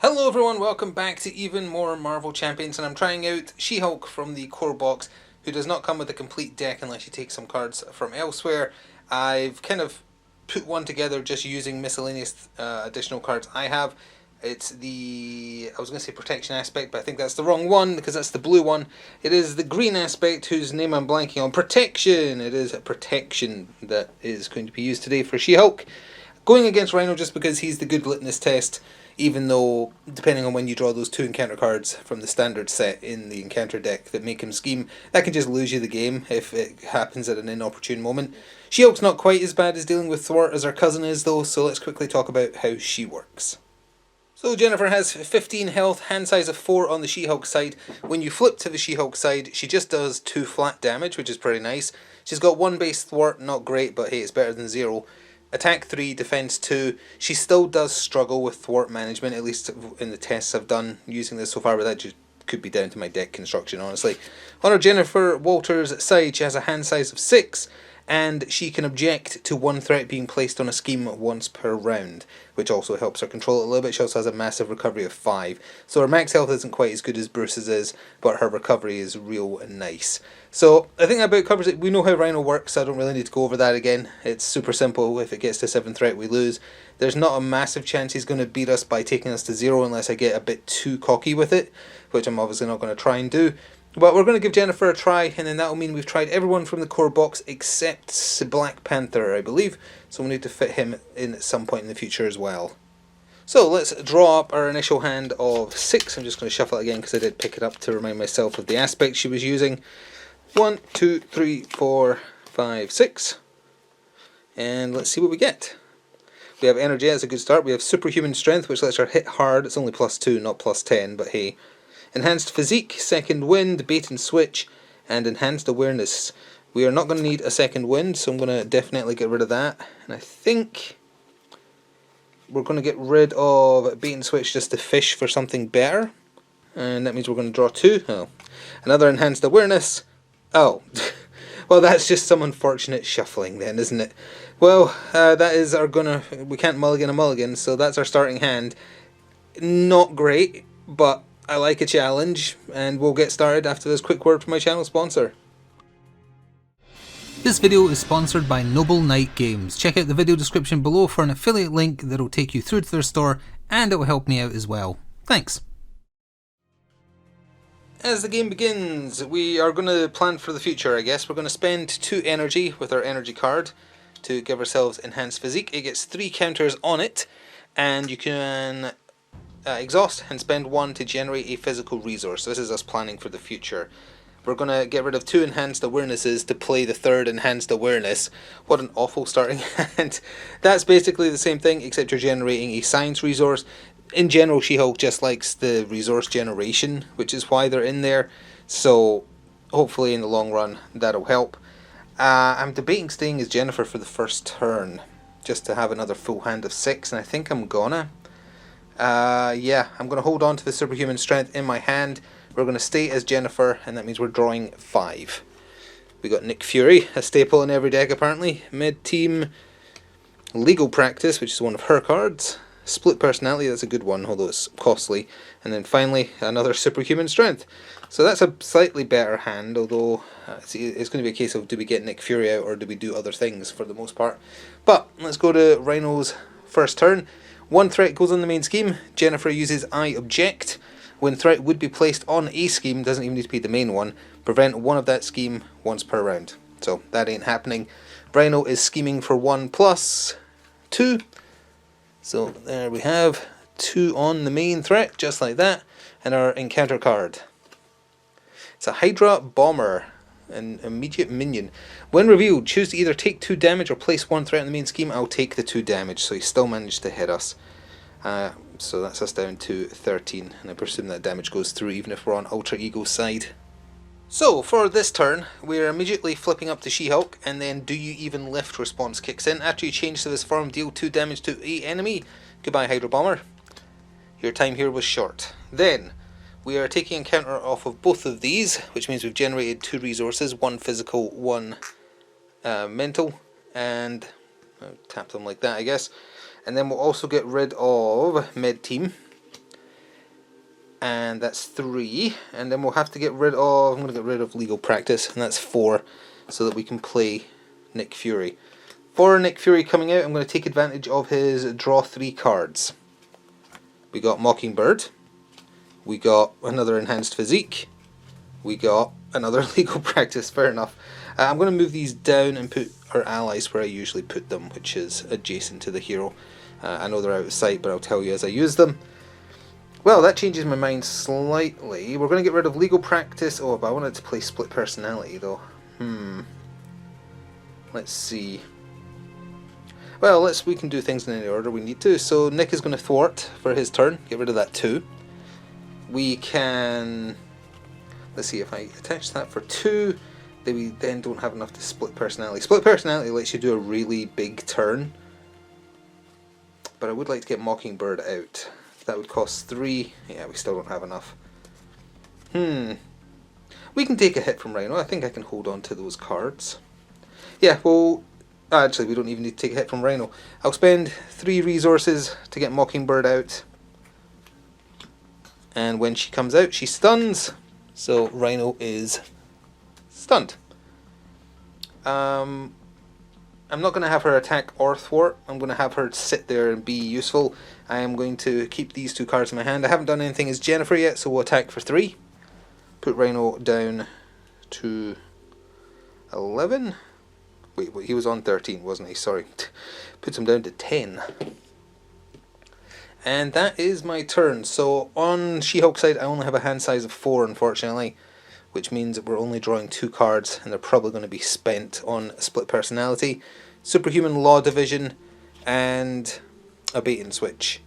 Hello everyone, welcome back to even more Marvel Champions, and I'm trying out She-Hulk from the core box, who does not come with a complete deck unless you take some cards from elsewhere. I've kind of put one together just using miscellaneous additional cards I have. It's the, I was going to say protection aspect, but I think that's the wrong one because that's the blue one. It is the green aspect whose name I'm blanking on. Protection! It is protection that is going to be used today for She-Hulk. Going against Rhino just because he's the good litmus test, even though, depending on when you draw those two encounter cards from the standard set in the encounter deck that make him scheme, that can just lose you the game if it happens at an inopportune moment. She-Hulk's not quite as bad as dealing with thwart as her cousin is though, so let's quickly talk about how she works. So Jennifer has 15 health, hand size of 4 on the She-Hulk side. When you flip to the She-Hulk side, she just does 2 flat damage, which is pretty nice. She's got 1 base thwart, not great, but hey, it's better than 0. Attack 3, defense 2. She still does struggle with thwart management, at least in the tests I've done using this so far, but that just could be down to my deck construction, honestly. On her Jennifer Walters side, she has a hand size of 6, and she can object to 1 threat being placed on a scheme once per round, which also helps her control it a little bit. She also has a massive recovery of 5. So her max health isn't quite as good as Bruce's is, but her recovery is real nice. So I think that about covers it. We know how Rhino works, so I don't really need to go over that again. It's super simple. If it gets to 7 threat, we lose. There's not a massive chance he's going to beat us by taking us to 0 unless I get a bit too cocky with it, which I'm obviously not going to try and do. But we're going to give Jennifer a try, and then that'll mean we've tried everyone from the core box except Black Panther, I believe. So we'll need to fit him in at some point in the future as well. So let's draw up our initial hand of 6. I'm just going to shuffle it again because I did pick it up to remind myself of the aspect she was using. 1, 2, 3, 4, 5, 6. And let's see what we get. We have energy, that's a good start. We have superhuman strength, which lets her hit hard. It's only +2, not +10, but hey. Enhanced physique, second wind, bait and switch, and enhanced awareness. We are not going to need a second wind, so I'm going to definitely get rid of that. And I think we're going to get rid of bait and switch just to fish for something better. And that means we're going to draw 2. Oh. Another enhanced awareness. Oh. Well, that's just some unfortunate shuffling then, isn't it? Well, that is our we can't mulligan a mulligan, so that's our starting hand. Not great, but I like a challenge, and we'll get started after this quick word from my channel sponsor. This video is sponsored by Noble Knight Games. Check out the video description below for an affiliate link that will take you through to their store, and it will help me out as well. Thanks. As the game begins, we are going to plan for the future, I guess. We're going to spend 2 energy with our energy card to give ourselves enhanced physique. It gets 3 counters on it, and you can exhaust and spend 1 to generate a physical resource. So this is us planning for the future. We're going to get rid of 2 enhanced awarenesses to play the 3rd enhanced awareness. What an awful starting hand. That's basically the same thing, except you're generating a science resource. In general, She-Hulk just likes the resource generation, which is why they're in there. So hopefully in the long run that'll help. I'm debating staying as Jennifer for the first turn, just to have another full hand of 6, and I think I'm gonna. Yeah, I'm going to hold on to the superhuman strength in my hand. We're going to stay as Jennifer, and that means we're drawing 5. We got Nick Fury, a staple in every deck apparently. Mid-team legal practice, which is one of her cards. Split personality, that's a good one, although it's costly. And then finally, another superhuman strength. So that's a slightly better hand, although it's going to be a case of do we get Nick Fury out or do we do other things for the most part. But let's go to Rhino's first turn. 1 threat goes on the main scheme. Jennifer uses I object. When threat would be placed on a scheme, doesn't even need to be the main one, prevent 1 of that scheme once per round. So that ain't happening. Rhino is scheming for 1 plus 2. So there we have 2 on the main threat, just like that. And our encounter card. It's a Hydra Bomber, an immediate minion. When revealed, choose to either take 2 damage or place 1 threat in the main scheme. I'll take the 2 damage, so he still managed to hit us. So that's us down to 13, and I presume that damage goes through even if we're on Ultra Ego's side. So for this turn, we're immediately flipping up to She-Hulk, and then Do You Even Lift response kicks in. After you change to this form, deal 2 damage to a enemy. Goodbye, Hydra Bomber. Your time here was short. Then we are taking a counter off of both of these, which means we've generated 2 resources, 1 physical, 1 mental, and I'll tap them like that, I guess. And then we'll also get rid of mid-team. and that's 3. And then we'll have to get rid of, I'm going to get rid of legal practice, and that's 4, so that we can play Nick Fury. For Nick Fury coming out, I'm going to take advantage of his draw 3 cards. We got Mockingbird, we got another enhanced physique, we got another legal practice, fair enough. I'm going to move these down and put our allies where I usually put them, which is adjacent to the hero. I know they're out of sight, but I'll tell you as I use them. Well, that changes my mind slightly. We're going to get rid of legal practice. Oh, but I wanted to play split personality though. Let's see. Well, we can do things in any order we need to. So Nick is going to thwart for his turn. Get rid of that 2. We can... Let's see, if I attach that for 2, we then don't have enough to split personality. Split personality lets you do a really big turn. But I would like to get Mockingbird out. That would cost 3. Yeah, we still don't have enough. We can take a hit from Rhino. I think I can hold on to those cards. Yeah, well, actually we don't even need to take a hit from Rhino. I'll spend 3 resources to get Mockingbird out. And when she comes out, she stuns. So Rhino is stunned. I'm not going to have her attack or thwart. I'm going to have her sit there and be useful. I am going to keep these 2 cards in my hand. I haven't done anything as Jennifer yet, so we'll attack for 3. Put Rhino down to 11. Wait, he was on 13, wasn't he? Sorry. Puts him down to 10. And that is my turn. So on She-Hulk side, I only have a hand size of 4, unfortunately, which means that we're only drawing 2 cards, and they're probably going to be spent on split personality, superhuman law division, and a bait and switch.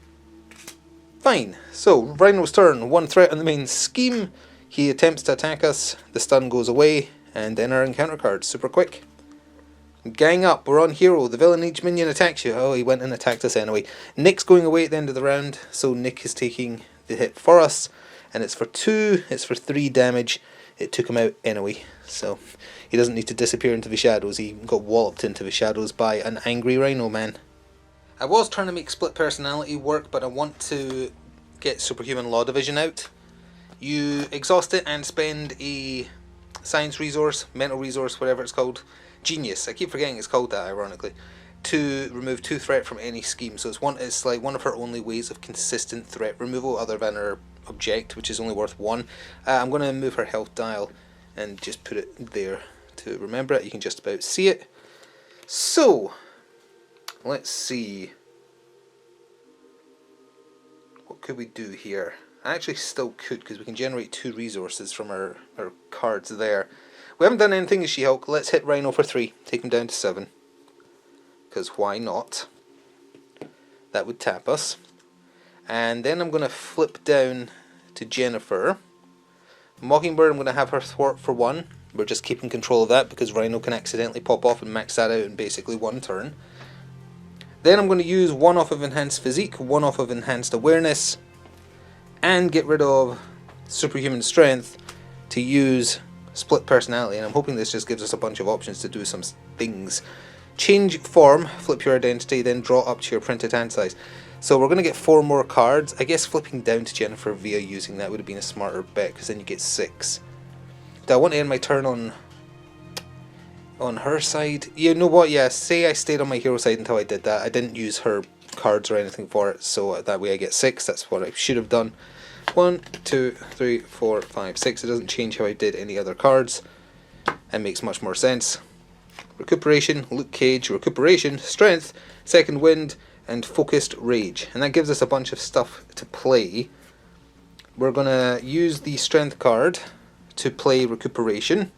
Fine. So Rhino's turn. 1 threat on the main scheme. He attempts to attack us. The stun goes away, and then our encounter cards. Super quick. Gang up, we're on hero. The villain each minion attacks you. Oh, he went and attacked us anyway. Nick's going away at the end of the round, so Nick is taking the hit for us. And it's for 2, it's for 3 damage. It took him out anyway, so he doesn't need to disappear into the shadows. He got walloped into the shadows by an angry Rhino man. I was trying to make split personality work, but I want to get superhuman law division out. You exhaust it and spend a science resource, mental resource, whatever it's called. Genius, I keep forgetting it's called that, ironically, to remove 2 threat from any scheme. So it's like one of her only ways of consistent threat removal other than her object, which is only worth 1. I'm going to move her health dial and just put it there to remember it. You can just about see it. So let's see, what could we do here? I actually still could, because we can generate 2 resources from our cards there. We haven't done anything as She-Hulk. Let's hit Rhino for 3. Take him down to 7. Because why not? That would tap us. And then I'm going to flip down to Jennifer. Mockingbird, I'm going to have her thwart for 1. We're just keeping control of that because Rhino can accidentally pop off and max that out in basically 1 turn. Then I'm going to use 1 off of Enhanced Physique, 1 off of Enhanced Awareness, and get rid of Superhuman Strength to use Split Personality. And I'm hoping this just gives us a bunch of options to do some things. Change form, flip your identity, then draw up to your printed hand size. So we're going to get 4 more cards. I guess flipping down to Jennifer via using that would have been a smarter bet, because then you get 6. Do I want to end my turn on her side? You know what, yeah, say I stayed on my hero side until I did that. I didn't use her cards or anything for it, so that way I get 6. That's what I should have done. 1, 2, 3, 4, 5, 6. It doesn't change how I did any other cards. It makes much more sense. Recuperation, Luke Cage, Recuperation, Strength, Second Wind, and Focused Rage. And that gives us a bunch of stuff to play. We're going to use the Strength card to play Recuperation.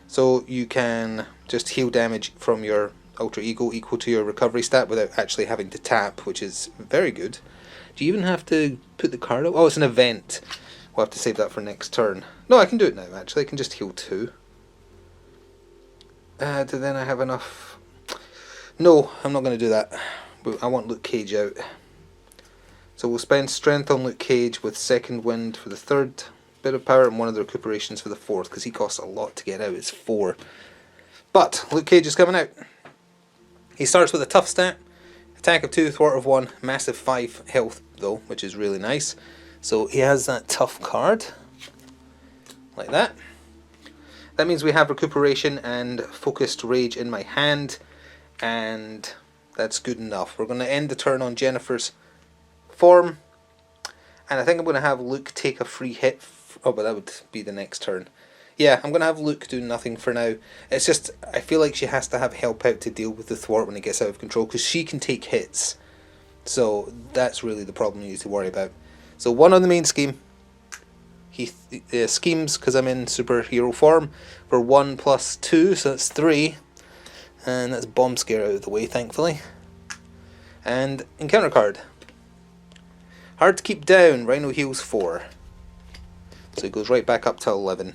So you can just heal damage from your alter ego equal to your recovery stat without actually having to tap, which is very good. Do you even have to put the card out? Oh, it's an event. We'll have to save that for next turn. No, I can do it now, actually. I can just heal 2. Do then I have enough? No, I'm not going to do that. I want Luke Cage out. So we'll spend Strength on Luke Cage with Second Wind for the 3rd bit of power and 1 of the recuperations for the 4th, because he costs a lot to get out. It's 4. But Luke Cage is coming out. He starts with a tough stat. Attack of 2, thwart of 1, massive 5 health though, which is really nice. So he has that tough card, like that. That means we have recuperation and focused rage in my hand, and that's good enough. We're going to end the turn on Jennifer's form, and I think I'm going to have Luke take a free hit. Oh, but that would be the next turn. Yeah, I'm going to have Luke do nothing for now. It's just, I feel like she has to have help out to deal with the thwart when it gets out of control, because she can take hits. So that's really the problem you need to worry about. So 1 on the main scheme. He schemes, because I'm in superhero form, for 1 plus 2, so that's 3. And that's Bomb Scare out of the way, thankfully. And encounter card. Hard to keep down, Rhino heals 4. So it goes right back up to 11.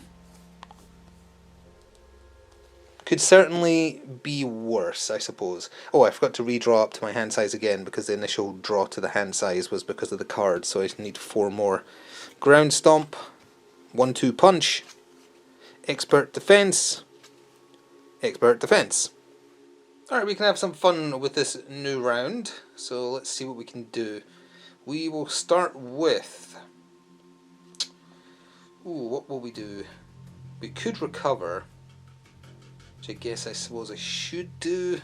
Could certainly be worse, I suppose. Oh, I forgot to redraw up to my hand size again, because the initial draw to the hand size was because of the card, so I need 4 more. Ground Stomp, 1-2 Punch, Expert Defense, Expert Defense. Alright, we can have some fun with this new round, so let's see what we can do. We will start with... Ooh, what will we do? We could recover, which I suppose I should do.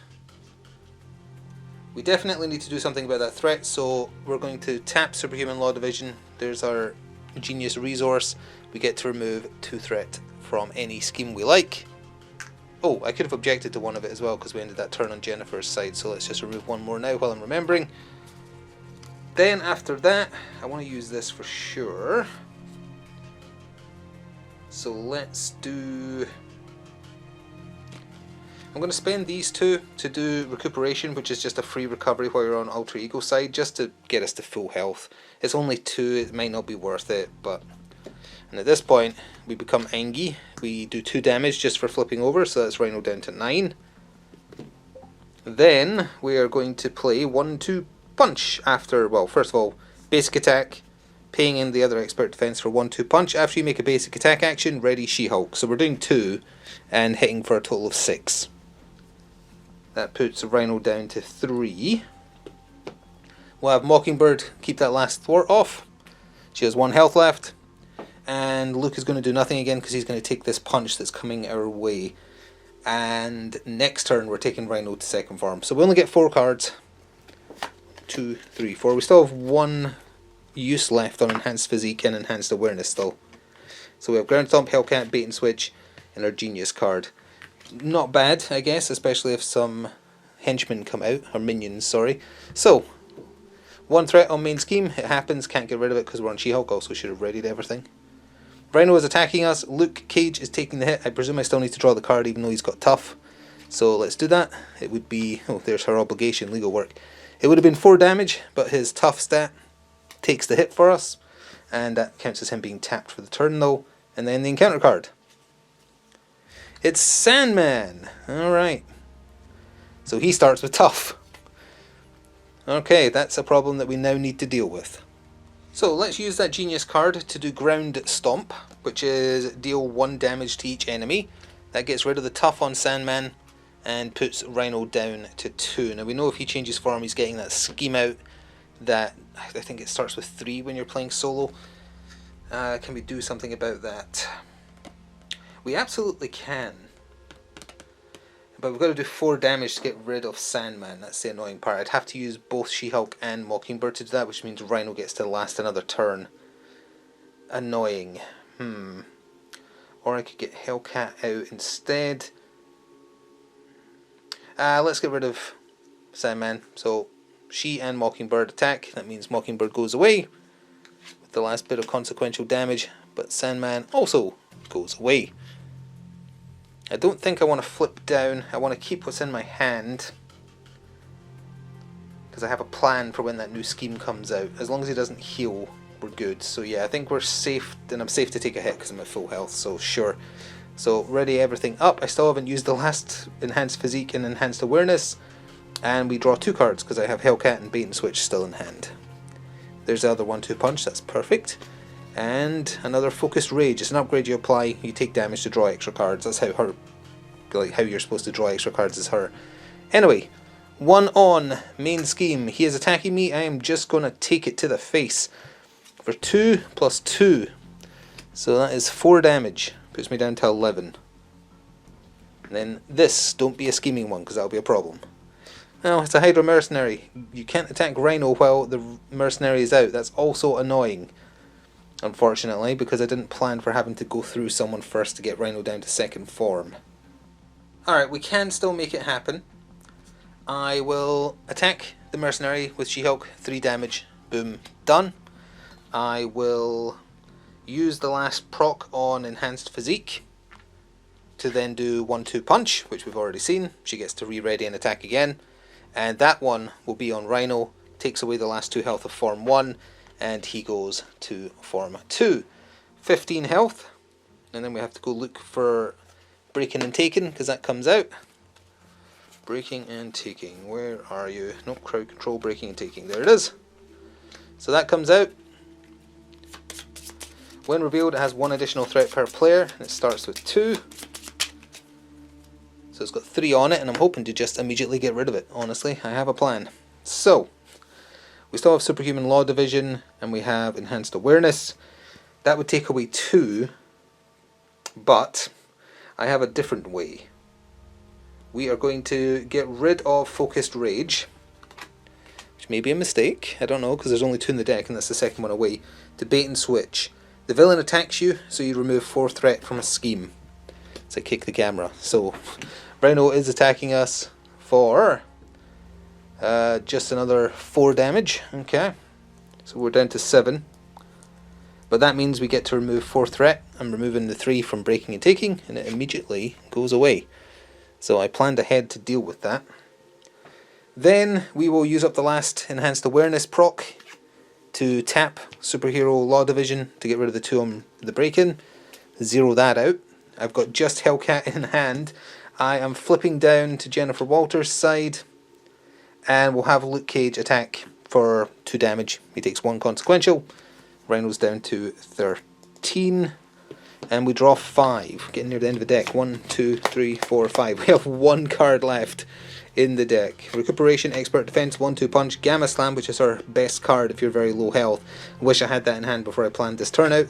We definitely need to do something about that threat, so we're going to tap Superhuman Law Division. There's our genius resource. We get to remove 2 threat from any scheme we like. Oh, I could have objected to one of it as well, because we ended that turn on Jennifer's side, so let's just remove 1 more now while I'm remembering. Then after that, I want to use this for sure. So let's do... I'm going to spend these 2 to do recuperation, which is just a free recovery while you're on alter ego side, just to get us to full health. It's only 2, it might not be worth it, but... And at this point, we become Angie. We do 2 damage just for flipping over, so that's Rhino down to 9. Then, we are going to play 1-2 Punch after, well, first of all, basic attack, paying in the other expert defense for 1-2 Punch. After you make a basic attack action, ready She-Hulk. So we're doing 2, and hitting for a total of 6. That puts Rhino down to 3. We'll have Mockingbird keep that last thwart off. She has 1 health left. And Luke is going to do nothing again because he's going to take this punch that's coming our way. And next turn we're taking Rhino to second form. So we only get 4 cards. 2, 3, 4. We still have 1 use left on Enhanced Physique and Enhanced Awareness still. So we have Ground Stomp, Hellcat, Bait and Switch, and our Genius card. Not bad, I guess, especially if some henchmen come out, or minions, sorry. So, 1 threat on main scheme, it happens, can't get rid of it because we're on She-Hulk, also should have readied everything. Rhino is attacking us, Luke Cage is taking the hit. I presume I still need to draw the card even though he's got tough. So let's do that. It would be, oh, there's her obligation, legal work. It would have been 4 damage, but his tough stat takes the hit for us. And that counts as him being tapped for the turn though. And then the encounter card. It's Sandman! Alright. So he starts with tough. Okay, that's a problem that we now need to deal with. So let's use that Genius card to do Ground Stomp, which is deal 1 damage to each enemy. That gets rid of the tough on Sandman and puts Rhino down to 2. Now we know if he changes form he's getting that scheme out that, I think it starts with 3 when you're playing solo. Can we do something about that? We absolutely can. But we've got to do 4 damage to get rid of Sandman. That's the annoying part. I'd have to use both She-Hulk and Mockingbird to do that, which means Rhino gets to last another turn. Annoying. Or I could get Hellcat out instead. Let's get rid of Sandman. So, She and Mockingbird attack. That means Mockingbird goes away with the last bit of consequential damage. But Sandman also goes away. I don't think I want to flip down. I want to keep what's in my hand, because I have a plan for when that new scheme comes out. As long as he doesn't heal, we're good. So yeah, I think we're safe, and I'm safe to take a hit because I'm at full health, so sure. So ready everything up. I still haven't used the last Enhanced Physique and Enhanced Awareness, and we draw 2 cards because I have Hellcat and Bait and Switch still in hand. There's the other 1-2 punch, that's perfect. And another Focused Rage. It's an upgrade you apply, you take damage to draw extra cards. That's how her, like how you're supposed to draw extra cards is her. Anyway, 1 on main scheme. He is attacking me. I am just going to take it to the face. for 2 plus 2. So that is 4 damage. Puts me down to 11. And then this, don't be a scheming one, because that'll be a problem. No, it's a Hydra mercenary. You can't attack Rhino while the mercenary is out. That's also annoying, unfortunately, because I didn't plan for having to go through someone first to get Rhino down to second form. Alright, we can still make it happen. I will attack the mercenary with She-Hulk, 3 damage, boom, done. I will use the last proc on Enhanced Physique to then do 1-2 punch, which we've already seen. She gets to re-ready and attack again. And that one will be on Rhino, takes away the last 2 health of Form 1, and he goes to Form 2. 15 health, and then we have to go look for Breaking and Taking, because that comes out. Breaking and Taking, where are you? Nope, crowd control, Breaking and Taking, there it is. So that comes out. When revealed, it has 1 additional threat per player, and it starts with 2. So it's got 3 on it, and I'm hoping to just immediately get rid of it, honestly. I have a plan. So, we still have Superhuman Law Division, and we have Enhanced Awareness. That would take away 2, but I have a different way. We are going to get rid of Focused Rage, which may be a mistake, I don't know, because there's only 2 in the deck, and that's the second one away, to Bait and Switch. The villain attacks you, so you remove 4 threat from a scheme. So I kick the camera. So Rhino is attacking us for just another 4 damage. Okay, so we're down to 7. But that means we get to remove 4 threat. I'm removing the 3 from Breaking and Taking, and it immediately goes away. So I planned ahead to deal with that. Then we will use up the last Enhanced Awareness proc to tap Superhero Law Division to get rid of the 2 on the break-in. Zero that out. I've got just Hellcat in hand. I am flipping down to Jennifer Walters' side, and we'll have Luke Cage attack for 2 damage. He takes 1 consequential. Rhino's down to 13, and we draw 5. Getting near the end of the deck. 1, 2, 3, 4, 5. We have 1 card left in the deck. Recuperation, Expert Defense, 1-2 Punch, Gamma Slam, which is our best card if you're very low health. I wish I had that in hand before I planned this turnout.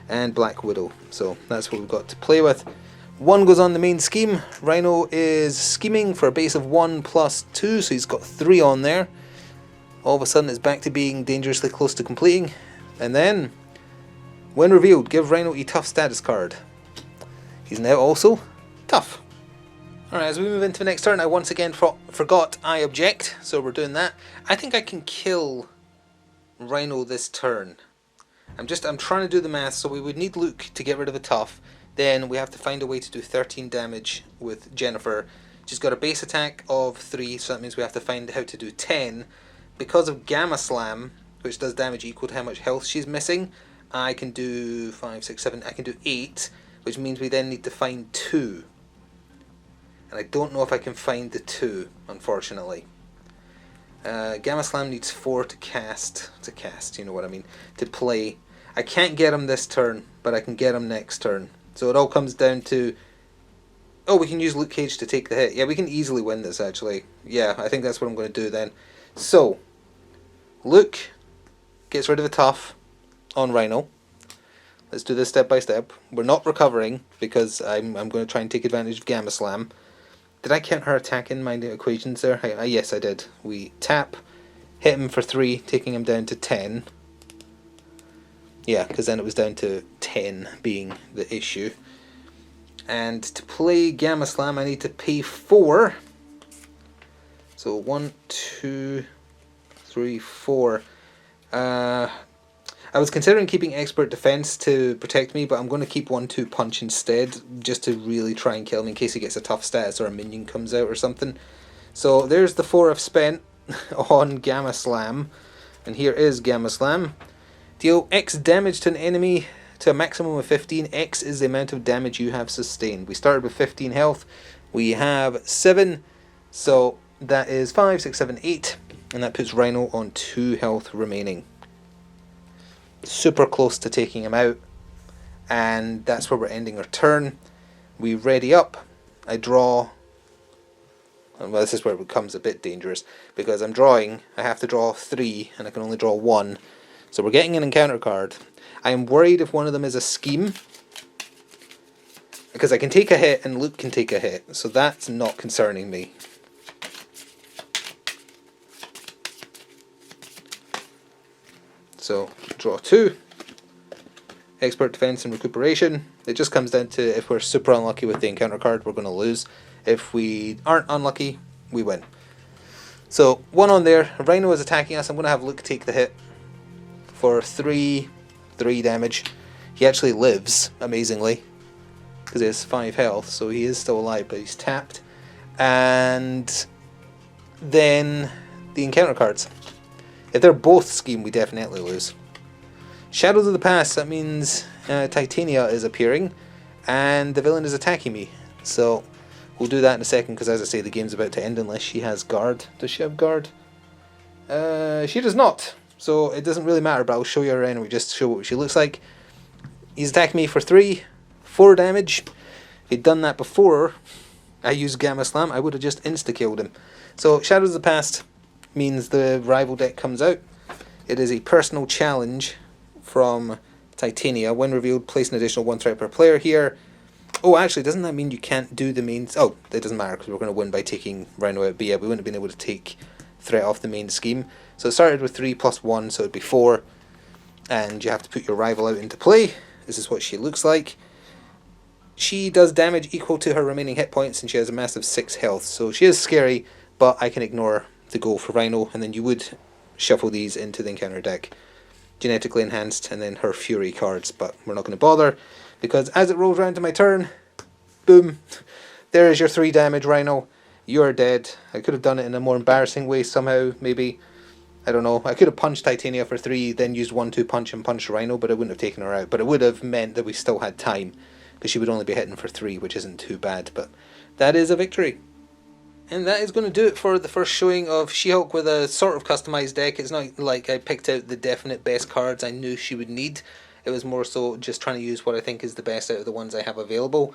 And Black Widow. So that's what we've got to play with. 1 goes on the main scheme. Rhino is scheming for a base of 1 plus 2, so he's got 3 on there. All of a sudden it's back to being dangerously close to completing. And then, when revealed, give Rhino a tough status card. He's now also tough. Alright, as we move into the next turn, I once again forgot I object, so we're doing that. I think I can kill Rhino this turn. I'm trying to do the math, so we would need Luke to get rid of a tough. Then we have to find a way to do 13 damage with Jennifer. She's got a base attack of 3, so that means we have to find how to do 10. Because of Gamma Slam, which does damage equal to how much health she's missing, I can do 5, 6, 7, I can do 8, which means we then need to find 2. And I don't know if I can find the 2, unfortunately. Gamma Slam needs 4 to cast, you know what I mean, to play. I can't get him this turn, but I can get him next turn. So it all comes down to, oh, we can use Luke Cage to take the hit. Yeah, we can easily win this, actually. Yeah, I think that's what I'm going to do then. So, Luke gets rid of the tough on Rhino. Let's do this step by step. We're not recovering, because I'm going to try and take advantage of Gamma Slam. Did I count her attack in my equations there? Yes, I did. We tap, hit him for 3, taking him down to 10. Yeah, because then it was down to 10 being the issue. And to play Gamma Slam, I need to pay 4. So 1, 2, 3, 4. I was considering keeping Expert Defense to protect me, but I'm going to keep 1-2 Punch instead, just to really try and kill him in case he gets a tough status or a minion comes out or something. So there's the 4 I've spent on Gamma Slam, and here is Gamma Slam. Deal X damage to an enemy to a maximum of 15. X is the amount of damage you have sustained. We started with 15 health. We have 7, so that is 5, 6, 7, 8, and that puts Rhino on 2 health remaining. Super close to taking him out, and that's where we're ending our turn. We ready up. I draw. Well, this is where it becomes a bit dangerous, because I have to draw 3, and I can only draw 1. So we're getting an encounter card. I am worried if one of them is a scheme, because I can take a hit and Luke can take a hit, so that's not concerning me. So, draw 2. Expert Defense and Recuperation. It just comes down to if we're super unlucky with the encounter card, we're going to lose. If we aren't unlucky, we win. So, 1 on there. Rhino is attacking us. I'm going to have Luke take the hit for 3 damage. He actually lives, amazingly, because he has 5 health, so he is still alive, but he's tapped. And then the encounter cards. If they're both scheme, we definitely lose. Shadows of the Past, that means Titania is appearing, and the villain is attacking me. So we'll do that in a second, because as I say, the game's about to end unless she has guard. Does she have guard? She does not. So it doesn't really matter, but I'll show you her anyway, just to show what she looks like. He's attacking me for 4 damage. If he'd done that before I used Gamma Slam, I would have just insta-killed him. So Shadows of the Past means the rival deck comes out. It is a personal challenge from Titania. When revealed, place an additional 1 threat per player here. Oh, actually, doesn't that mean you can't do the main... Oh, that doesn't matter, because we're going to win by taking Rhino out. But yeah, we wouldn't have been able to take threat off the main scheme. So it started with 3 plus 1, so it'd be 4. And you have to put your rival out into play. This is what she looks like. She does damage equal to her remaining hit points, and she has a massive 6 health. So she is scary, but I can ignore the go for Rhino, and then you would shuffle these into the encounter deck. Genetically enhanced, and then her Fury cards, but we're not going to bother, because as it rolls around to my turn, boom, there is your 3 damage, Rhino. You're dead. I could have done it in a more embarrassing way somehow, maybe. I don't know. I could have punched Titania for 3, then used 1-2 punch and punched Rhino, but I wouldn't have taken her out. But it would have meant that we still had time, because she would only be hitting for 3, which isn't too bad. But that is a victory. And that is going to do it for the first showing of She-Hulk with a sort of customised deck. It's not like I picked out the definite best cards I knew she would need. It was more so just trying to use what I think is the best out of the ones I have available.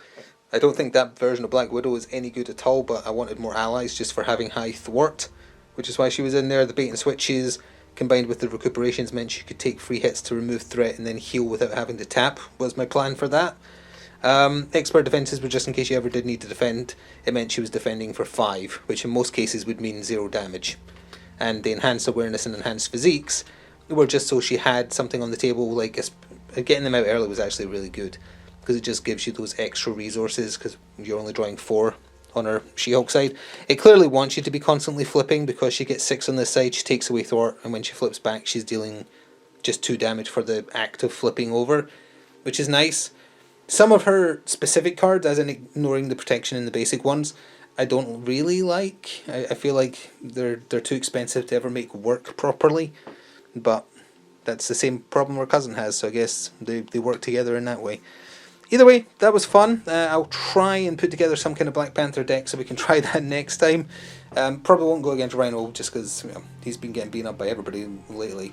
I don't think that version of Black Widow is any good at all, but I wanted more allies just for having high thwart, which is why she was in there. The bait and switches combined with the recuperations meant she could take free hits to remove threat and then heal without having to tap, was my plan for that. Expert defenses were just in case you ever did need to defend. It meant she was defending for 5, which in most cases would mean 0 damage. And the enhanced awareness and enhanced physiques were just so she had something on the table. Like getting them out early was actually really good, because it just gives you those extra resources, because you're only drawing 4 on her She-Hulk side. It clearly wants you to be constantly flipping, because she gets 6 on this side, she takes away thwart, and when she flips back she's dealing just 2 damage for the act of flipping over, which is nice. Some of her specific cards, as in ignoring the protection in the basic ones, I don't really like. I feel like they're too expensive to ever make work properly, but that's the same problem her cousin has, so I guess they work together in that way. Either way, that was fun. I'll try and put together some kind of Black Panther deck so we can try that next time. Probably won't go against Rhino, just because he's been getting beaten up by everybody lately.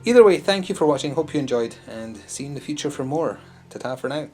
Either way, thank you for watching, hope you enjoyed, and see you in the future for more. Ta-ta for now.